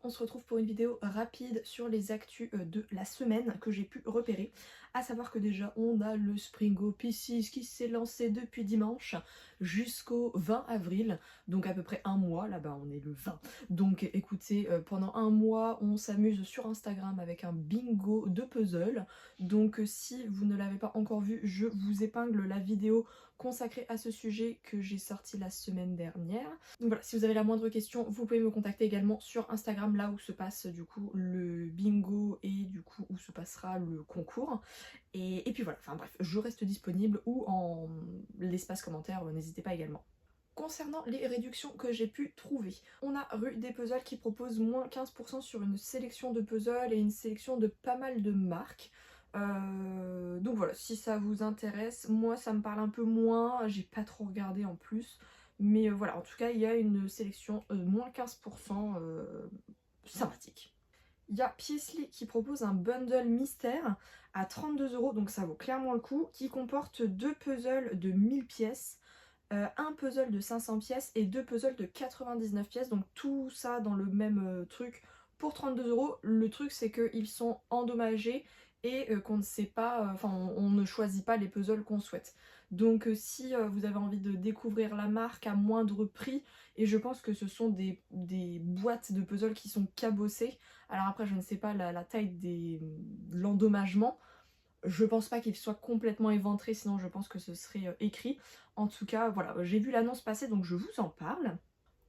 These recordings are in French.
on se retrouve pour une vidéo rapide sur les actus de la semaine que j'ai pu repérer. À savoir que déjà on a le Springo P6 qui s'est lancé depuis dimanche jusqu'au 20 avril, donc à peu près un mois, là-bas on est le 20. Donc écoutez, pendant un mois on s'amuse sur Instagram avec un bingo de puzzle. Donc si vous ne l'avez pas encore vu, je vous épingle la vidéo consacrée à ce sujet que j'ai sorti la semaine dernière. Donc voilà, si vous avez la moindre question, vous pouvez me contacter également sur Instagram, là où se passe du coup le bingo et du coup où se passera le concours. Et puis voilà, enfin bref, je reste disponible ou en l'espace commentaire, n'hésitez pas également. Concernant les réductions que j'ai pu trouver, on a Rue des Puzzles qui propose moins 15% sur une sélection de puzzles et une sélection de pas mal de marques. Donc voilà, si ça vous intéresse, moi ça me parle un peu moins, j'ai pas trop regardé en plus. Mais voilà, en tout cas, il y a une sélection moins 15% sympathique. Il y a Piesly qui propose un bundle mystère à 32 €, donc ça vaut clairement le coup, qui comporte 2 puzzles de 1000 pièces, un puzzle de 500 pièces et 2 puzzles de 99 pièces, donc tout ça dans le même truc pour 32 €. Le truc c'est qu'ils sont endommagés et qu'on ne sait pas, enfin on ne choisit pas les puzzles qu'on souhaite. Donc si vous avez envie de découvrir la marque à moindre prix, et je pense que ce sont des boîtes de puzzles qui sont cabossées, alors après je ne sais pas la taille de l'endommagement, je pense pas qu'il soit complètement éventré, sinon je pense que ce serait écrit. En tout cas, voilà, j'ai vu l'annonce passer, donc je vous en parle.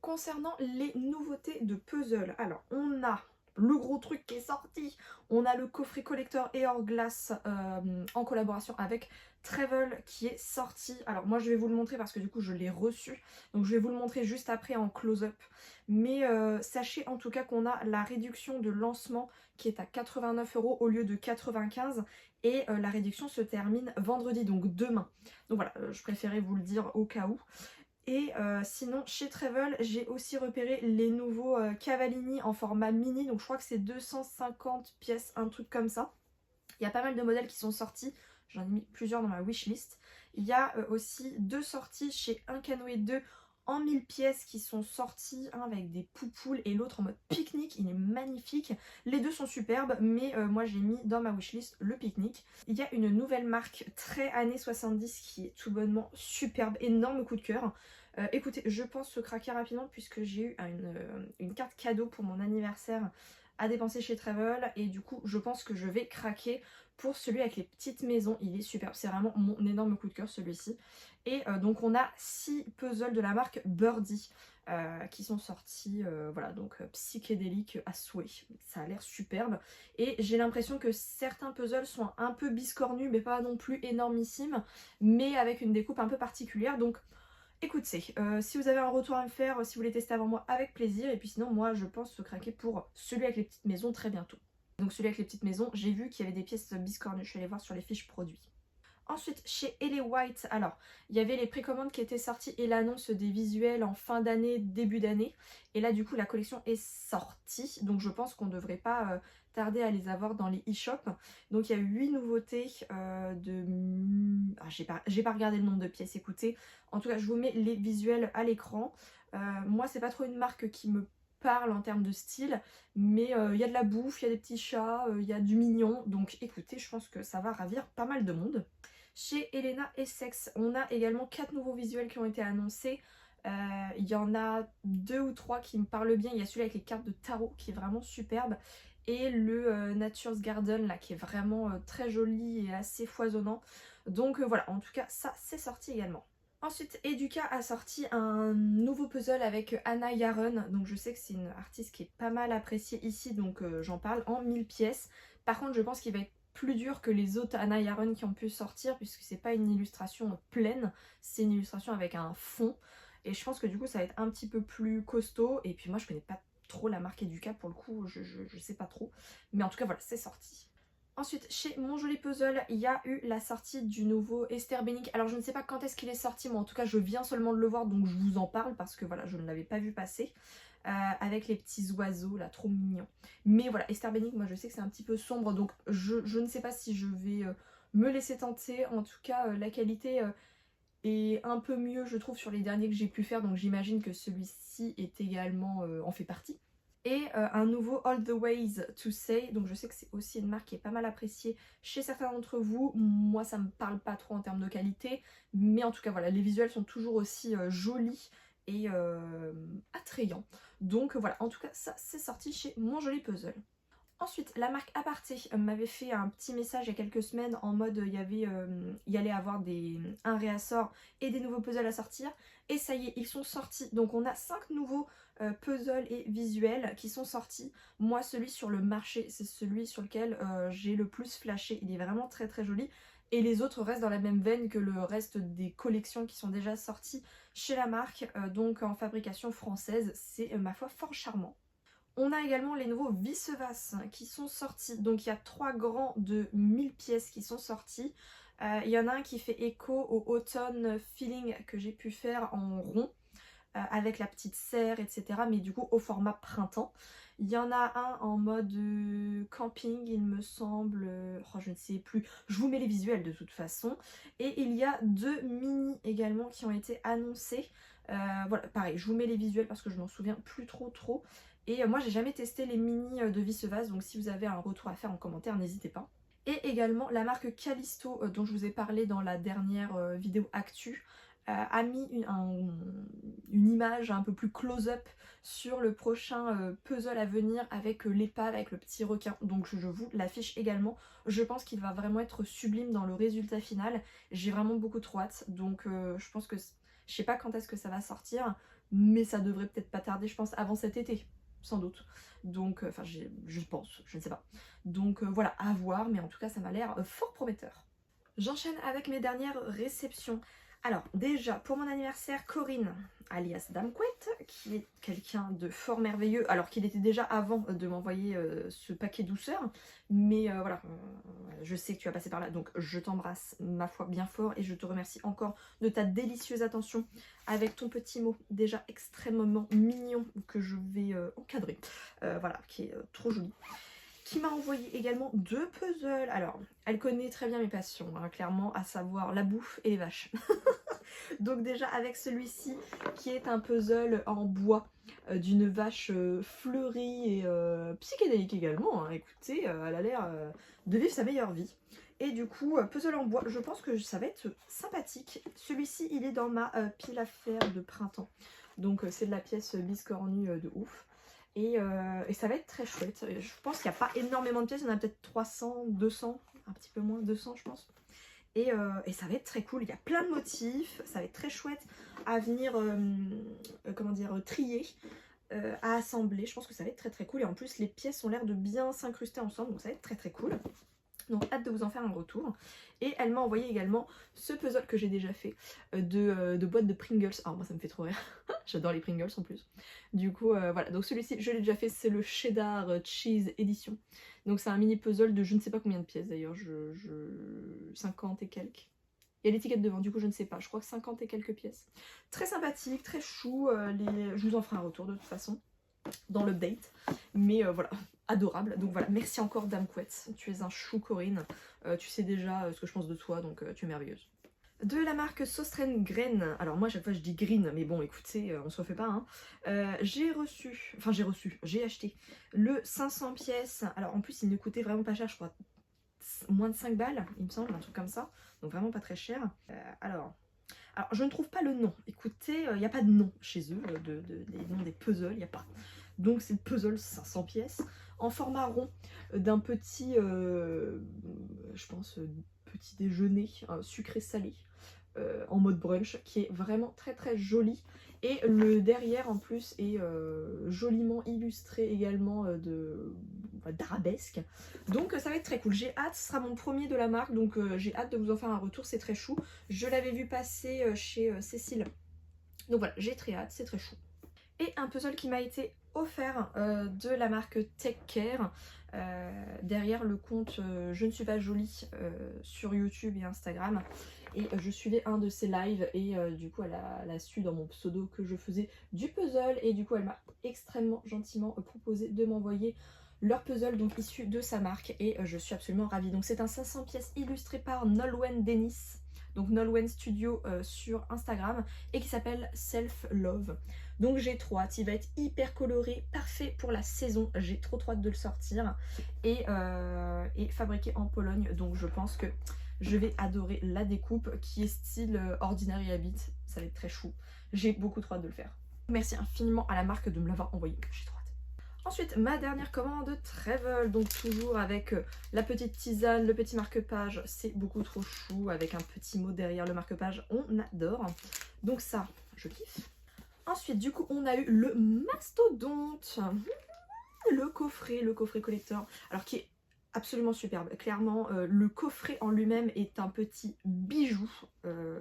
Concernant les nouveautés de puzzle, alors on a le gros truc qui est sorti, on a le coffret collector et hors glace en collaboration avec Travel qui est sorti. Alors moi je vais vous le montrer parce que du coup je l'ai reçu, donc je vais vous le montrer juste après en close-up. Mais sachez en tout cas qu'on a la réduction de lancement qui est à 89 € au lieu de 95, et la réduction se termine vendredi, donc demain. Donc voilà, je préférais vous le dire au cas où. Et sinon chez Travel j'ai aussi repéré les nouveaux Cavallini en format mini, donc je crois que c'est 250 pièces, un truc comme ça. Il y a pas mal de modèles qui sont sortis, j'en ai mis plusieurs dans ma wishlist. Il y a aussi deux sorties chez Uncanoë 2 en 1000 pièces qui sont sortis, un avec des poupoules et l'autre en mode pique-nique, il est magnifique. Les deux sont superbes, mais moi j'ai mis dans ma wishlist le pique-nique. Il y a une nouvelle marque très années 70 qui est tout bonnement superbe, énorme coup de cœur. Écoutez, je pense se craquer rapidement puisque j'ai eu une carte cadeau pour mon anniversaire à dépenser chez Travel, et du coup je pense que je vais craquer pour celui avec les petites maisons. Il est superbe, c'est vraiment mon énorme coup de cœur celui-ci. Et donc on a 6 puzzles de la marque Birdie qui sont sortis, voilà, donc psychédéliques à souhait, ça a l'air superbe. Et j'ai l'impression que certains puzzles sont un peu biscornus mais pas non plus énormissimes, mais avec une découpe un peu particulière. Donc écoutez, si vous avez un retour à me faire, si vous voulez tester avant moi, avec plaisir. Et puis sinon, moi, je pense craquer pour celui avec les petites maisons très bientôt. Donc celui avec les petites maisons, j'ai vu qu'il y avait des pièces biscornues. Je suis allée voir sur les fiches produits. Ensuite, chez LA White, alors, il y avait les précommandes qui étaient sorties et l'annonce des visuels en fin d'année, début d'année. Et là, du coup, la collection est sortie. Donc, je pense qu'on ne devrait pas tarder à les avoir dans les e-shops. Donc, il y a 8 nouveautés Ah, j'ai pas regardé le nombre de pièces, écoutez. En tout cas, je vous mets les visuels à l'écran. Moi, c'est pas trop une marque qui me parle en termes de style, mais il y a de la bouffe, il y a des petits chats, il y a du mignon. Donc, écoutez, je pense que ça va ravir pas mal de monde. Chez Helena Essex, on a également 4 nouveaux visuels qui ont été annoncés. Il y en a 2 ou 3 qui me parlent bien. Il y a celui avec les cartes de tarot qui est vraiment superbe. Et le Nature's Garden là qui est vraiment très joli et assez foisonnant. Donc voilà, en tout cas ça c'est sorti également. Ensuite, Educa a sorti un nouveau puzzle avec Anna Yaren. Donc je sais que c'est une artiste qui est pas mal appréciée ici, donc j'en parle, en 1000 pièces. Par contre, je pense qu'il va être plus dur que les autres Anna Yaren qui ont pu sortir, puisque c'est pas une illustration pleine, c'est une illustration avec un fond. Et je pense que du coup ça va être un petit peu plus costaud. Et puis moi je connais pas trop la marque Educa pour le coup, je sais pas trop. Mais en tout cas voilà, c'est sorti. Ensuite, chez Mon Joli Puzzle, il y a eu la sortie du nouveau Esther Bennick. Alors je ne sais pas quand est-ce qu'il est sorti, mais en tout cas je viens seulement de le voir, donc je vous en parle parce que voilà, je ne l'avais pas vu passer. Avec les petits oiseaux là, trop mignons. Mais voilà, Esther Bennick, moi je sais que c'est un petit peu sombre, donc je ne sais pas si je vais me laisser tenter. En tout cas, la qualité est un peu mieux je trouve sur les derniers que j'ai pu faire, donc j'imagine que celui-ci est également en fait partie. Et un nouveau All the Ways to Say, donc je sais que c'est aussi une marque qui est pas mal appréciée chez certains d'entre vous. Moi ça me parle pas trop en termes de qualité, mais en tout cas voilà, les visuels sont toujours aussi jolis et attrayants. Donc voilà, en tout cas ça c'est sorti chez Mon Joli Puzzle. Ensuite, la marque Aparté m'avait fait un petit message il y a quelques semaines en mode il allait avoir un réassort et des nouveaux puzzles à sortir. Et ça y est, ils sont sortis. Donc on a 5 nouveaux puzzles et visuels qui sont sortis. Moi, celui sur le marché, c'est celui sur lequel j'ai le plus flashé. Il est vraiment très très joli. Et les autres restent dans la même veine que le reste des collections qui sont déjà sorties chez la marque. Donc en fabrication française, c'est ma foi fort charmant. On a également les nouveaux Vicevas qui sont sortis. Donc il y a 3 grands de 1000 pièces qui sont sortis. Il y en a un qui fait écho au automne feeling que j'ai pu faire en rond. Avec la petite serre, etc. Mais du coup au format printemps. Il y en a un en mode camping, il me semble. Oh, je ne sais plus. Je vous mets les visuels de toute façon. Et il y a 2 mini également qui ont été annoncés. Voilà, pareil, je vous mets les visuels parce que je m'en souviens plus trop. Et moi j'ai jamais testé les mini de Vicevas, donc si vous avez un retour à faire en commentaire, n'hésitez pas. Et également la marque Callisto dont je vous ai parlé dans la dernière vidéo actu a mis une image un peu plus close-up sur le prochain puzzle à venir avec l'épave, avec le petit requin. Donc je vous l'affiche également. Je pense qu'il va vraiment être sublime dans le résultat final. J'ai vraiment beaucoup trop hâte. Donc je pense que je sais pas quand est-ce que ça va sortir, mais ça devrait peut-être pas tarder, je pense, avant cet été. Sans doute. Donc, enfin, je pense, je ne sais pas. Donc voilà, à voir, mais en tout cas, ça m'a l'air fort prometteur. J'enchaîne avec mes dernières réceptions. Alors déjà, pour mon anniversaire, Corinne, alias Dame Couette, qui est quelqu'un de fort merveilleux, alors qu'il était déjà avant de m'envoyer ce paquet douceur, mais voilà, je sais que tu vas passer par là, donc je t'embrasse ma foi bien fort et je te remercie encore de ta délicieuse attention avec ton petit mot déjà extrêmement mignon que je vais encadrer, voilà, qui est trop joli. Qui m'a envoyé également 2 puzzles. Alors, elle connaît très bien mes passions, hein, clairement, à savoir la bouffe et les vaches. Donc déjà avec celui-ci, qui est un puzzle en bois d'une vache fleurie et psychédélique également. Hein. Écoutez, elle a l'air de vivre sa meilleure vie. Et du coup, puzzle en bois, je pense que ça va être sympathique. Celui-ci, il est dans ma pile à faire de printemps. Donc c'est de la pièce biscornue de ouf. Et ça va être très chouette. Je pense qu'il n'y a pas énormément de pièces, il y en a peut-être 300, 200, un petit peu moins, 200 je pense. Et ça va être très cool, il y a plein de motifs, ça va être très chouette à venir, comment dire, trier, à assembler. Je pense que ça va être très très cool. Et en plus les pièces ont l'air de bien s'incruster ensemble, donc ça va être très très cool. Donc hâte de vous en faire un retour. Et elle m'a envoyé également ce puzzle que j'ai déjà fait de boîtes de Pringles. Alors moi ça me fait trop rire, j'adore les Pringles en plus. Du coup voilà, donc celui-ci je l'ai déjà fait, c'est le Cheddar Cheese Edition. Donc c'est un mini puzzle de je ne sais pas combien de pièces d'ailleurs, 50 et quelques. Il y a l'étiquette devant, du coup je ne sais pas, je crois que 50 et quelques pièces. Très sympathique, très chou, je vous en ferai un retour de toute façon dans l'update. Mais voilà, adorable. Donc voilà, merci encore Dame Couette. Tu es un chou Corinne. Tu sais déjà ce que je pense de toi, donc tu es merveilleuse. De la marque Søstrene. Alors moi à chaque fois je dis green, mais bon écoutez, on se refait pas. Hein. J'ai acheté le 500 pièces. Alors en plus il ne coûtait vraiment pas cher, je crois moins de 5 balles, il me semble, un truc comme ça. Donc vraiment pas très cher. Alors je ne trouve pas le nom. Écoutez, il n'y a pas de nom chez eux, les noms des puzzles, il n'y a pas. Donc c'est le puzzle 500 pièces en format rond d'un petit, je pense, petit déjeuner sucré salé en mode brunch qui est vraiment très très joli. Et le derrière en plus est joliment illustré également d'arabesques. Donc ça va être très cool. J'ai hâte, ce sera mon premier de la marque, donc j'ai hâte de vous en faire un retour, c'est très chou. Je l'avais vu passer chez Cécile. Donc voilà, j'ai très hâte, c'est très chou. Et un puzzle qui m'a été offert de la marque Take Care derrière le compte Je ne suis pas jolie sur YouTube et Instagram. Et je suivais un de ses lives et du coup elle a su dans mon pseudo que je faisais du puzzle et du coup elle m'a extrêmement gentiment proposé de m'envoyer leur puzzle donc issu de sa marque et je suis absolument ravie. Donc c'est un 500 pièces illustré par Nolwenn Dennis. donc Nolwenn Studio sur Instagram, et qui s'appelle Self Love. Donc j'ai trop hâte, il va être hyper coloré, parfait pour la saison, j'ai trop hâte de le sortir, et fabriqué en Pologne, donc je pense que je vais adorer la découpe qui est style Ordinary Habit, ça va être très chou, j'ai beaucoup trop hâte de le faire. Merci infiniment à la marque de me l'avoir envoyé, j'ai trop hâte. Ensuite, ma dernière commande Travel, donc toujours avec la petite tisane, le petit marque-page, c'est beaucoup trop chou, avec un petit mot derrière le marque-page, on adore. Donc ça, je kiffe. Ensuite, du coup, on a eu le mastodonte, le coffret collector, alors qui est absolument superbe. Clairement, le coffret en lui-même est un petit bijou.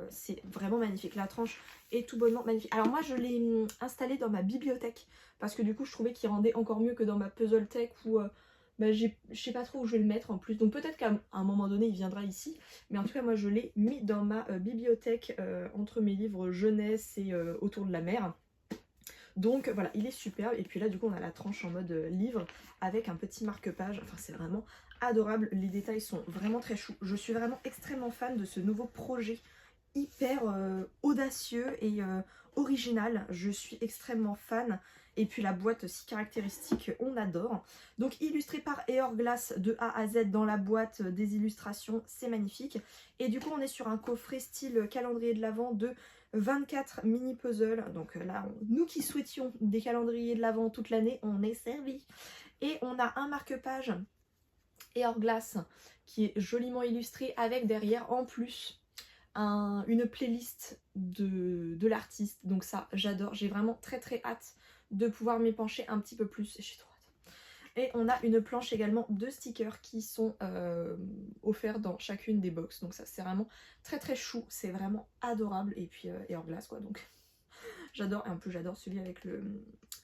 C'est vraiment magnifique. La tranche est tout bonnement magnifique. Alors moi, je l'ai installé dans ma bibliothèque parce que du coup, je trouvais qu'il rendait encore mieux que dans ma puzzle tech où je sais pas trop où je vais le mettre en plus. Donc peut-être qu'à un moment donné, il viendra ici. Mais en tout cas, moi, je l'ai mis dans ma bibliothèque entre mes livres jeunesse et autour de la mer. Donc voilà, il est superbe. Et puis là, du coup, on a la tranche en mode livre avec un petit marque-page. Enfin, c'est vraiment adorable. Les détails sont vraiment très choux. Je suis vraiment extrêmement fan de ce nouveau projet hyper audacieux et original. Je suis extrêmement fan. Et puis la boîte si caractéristique, on adore. Donc illustré par Eorglass de A à Z dans la boîte, des illustrations, c'est magnifique. Et du coup, on est sur un coffret style calendrier de l'Avent de 24 mini puzzles. Donc là, nous qui souhaitions des calendriers de l'Avent toute l'année, on est servi. Et on a un marque-page Eorglass qui est joliment illustré avec derrière en plus une playlist de l'artiste. Donc ça, j'adore. J'ai vraiment très hâte de pouvoir m'y pencher un petit peu plus. J'ai trop hâte. Et on a une planche également de stickers qui sont offerts dans chacune des box. Donc ça, c'est vraiment très chou. C'est vraiment adorable. Et puis Eorglass quoi. Donc j'adore. Et en plus, j'adore celui avec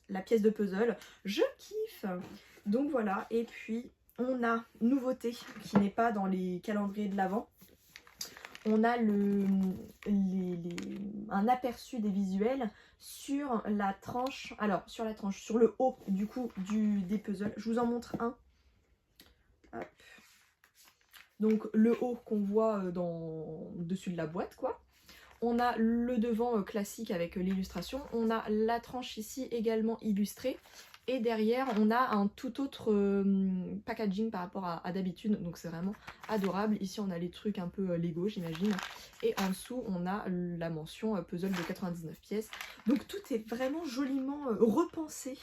la pièce de puzzle. Je kiffe. Donc voilà. Et puis on a nouveauté qui n'est pas dans les calendriers de l'Avent. On a un aperçu des visuels sur la tranche, sur le haut du coup des puzzles. Je vous en montre un. Hop. Donc le haut qu'on voit dessus de la boîte quoi. On a le devant classique avec l'illustration. On a la tranche ici également illustrée. Et derrière, on a un tout autre packaging par rapport à d'habitude. Donc c'est vraiment adorable. Ici, on a les trucs un peu Lego, j'imagine. Et en dessous, on a la mention puzzle de 99 pièces. Donc tout est vraiment joliment repensé.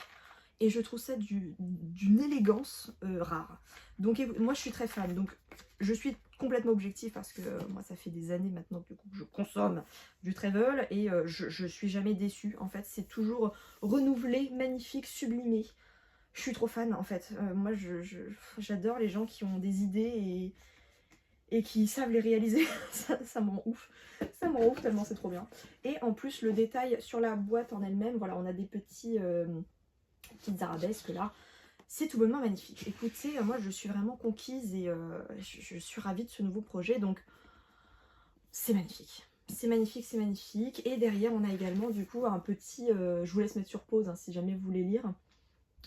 Et je trouve ça d'une élégance rare. Donc moi, je suis très fan. Donc je suis complètement objective parce que moi, ça fait des années maintenant du coup, que je consomme du travel. Et je suis jamais déçue. En fait, c'est toujours renouvelé, magnifique, sublimé. Je suis trop fan en fait. Moi, j'adore les gens qui ont des idées et qui savent les réaliser. ça me rend ouf. Ça me rend ouf tellement c'est trop bien. Et en plus, le détail sur la boîte en elle-même, voilà, on a des petites arabesques là. C'est tout bonnement magnifique. Écoutez, moi je suis vraiment conquise et je suis ravie de ce nouveau projet. Donc c'est magnifique. C'est magnifique, c'est magnifique. Et derrière, on a également du coup un petit... je vous laisse mettre sur pause hein, si jamais vous voulez lire.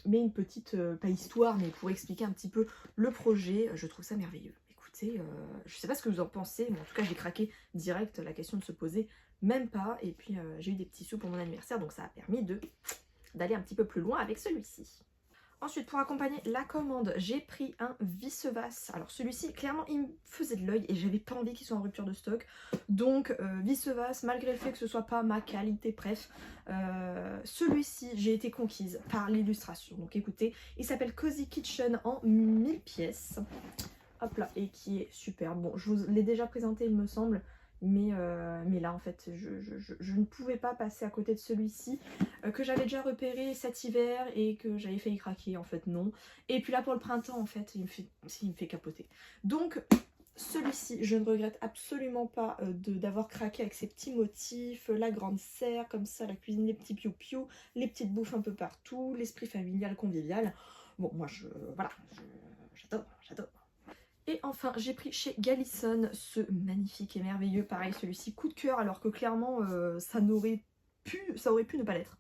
Mais une petite, pas histoire, mais pour expliquer un petit peu le projet. Je trouve ça merveilleux. Écoutez, je sais pas ce que vous en pensez, mais en tout cas j'ai craqué direct, la question de se poser même pas. Et puis j'ai eu des petits sous pour mon anniversaire, donc ça a permis d'aller un petit peu plus loin avec celui-ci. Ensuite, pour accompagner la commande, j'ai pris un Vicevas. Alors celui-ci, clairement, il me faisait de l'œil et j'avais pas envie qu'il soit en rupture de stock. Donc Vicevas, malgré le fait que ce soit pas ma qualité, bref, celui-ci, j'ai été conquise par l'illustration. Donc écoutez, il s'appelle Cozy Kitchen en 1000 pièces. Hop là, et qui est superbe. Bon, je vous l'ai déjà présenté, il me semble. Mais là en fait je ne pouvais pas passer à côté de celui-ci que j'avais déjà repéré cet hiver et que j'avais failli craquer, en fait non. Et puis là pour le printemps en fait il me fait capoter. Donc celui-ci je ne regrette absolument pas d'avoir craqué avec ces petits motifs, la grande serre comme ça, la cuisine, les petits piou-piou, les petites bouffes un peu partout, l'esprit familial, convivial. Bon moi j'adore. Et enfin, j'ai pris chez Galison ce magnifique et merveilleux, pareil, celui-ci coup de cœur, alors que clairement, ça aurait pu ne pas l'être.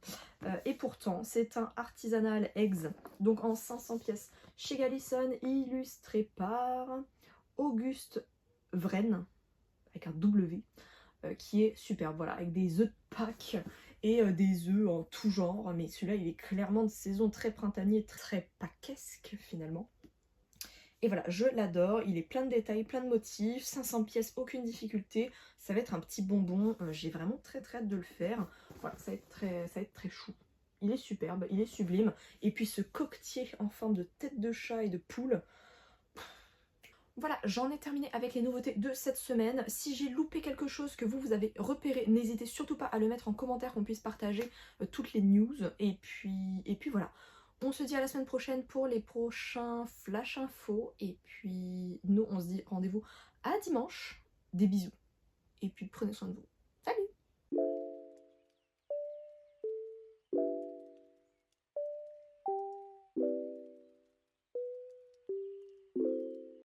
Et pourtant, c'est un Artisanal Eggs, donc en 500 pièces chez Galison, illustré par Auguste Vren, avec un W, qui est superbe, voilà, avec des œufs de Pâques et des œufs en tout genre, mais celui-là il est clairement de saison, très printanier, très pâquesque finalement. Et voilà, je l'adore, il est plein de détails, plein de motifs, 500 pièces, aucune difficulté, ça va être un petit bonbon, j'ai vraiment très hâte de le faire, voilà, ça va être très chou. Il est superbe, il est sublime, et puis ce coquetier en forme de tête de chat et de poule. Voilà, j'en ai terminé avec les nouveautés de cette semaine. Si j'ai loupé quelque chose que vous avez repéré, n'hésitez surtout pas à le mettre en commentaire, qu'on puisse partager toutes les news. Et puis voilà, on se dit à la semaine prochaine pour les prochains flash infos. Et puis nous, on se dit rendez-vous à dimanche. Des bisous. Et puis prenez soin de vous.